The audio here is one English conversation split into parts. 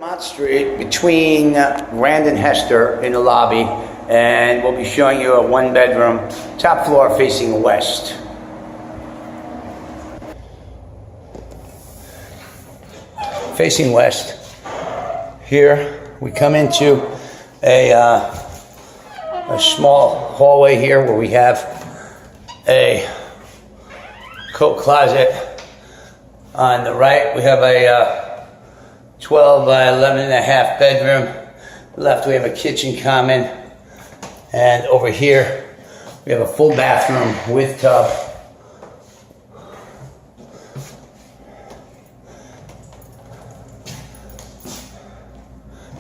Mott Street between Grand and Hester in the lobby, and we'll be showing you a one-bedroom, top floor facing west. Facing west. Here we come into a small hallway here where we have a coat closet. On the right we have a 12 by 11 and a half bedroom. Left we have a kitchen common, and over here we have a full bathroom with tub.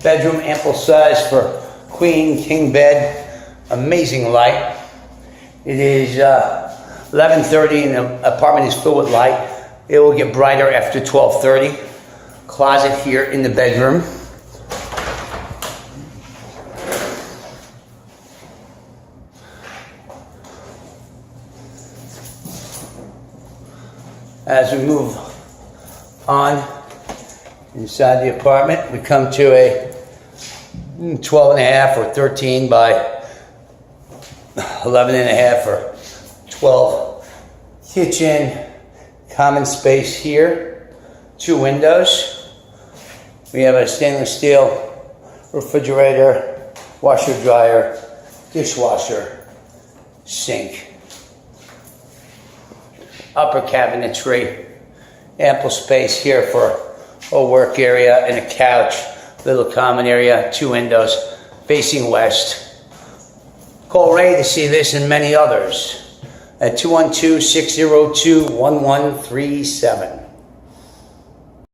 Bedroom ample size for queen, king bed, amazing light. It is 11:30 and the apartment is filled with light. It will get brighter after 12:30. Closet here in the bedroom. As we move on inside the apartment, we come to a 12 and a half or 13 by 11 and a half or 12 kitchen, common space here, 2 windows. We have a stainless steel refrigerator, washer dryer, dishwasher, sink. Upper cabinetry, ample space here for a work area and a couch, little common area, 2 windows facing west. Call Ray to see this and many others at 212-602-1137.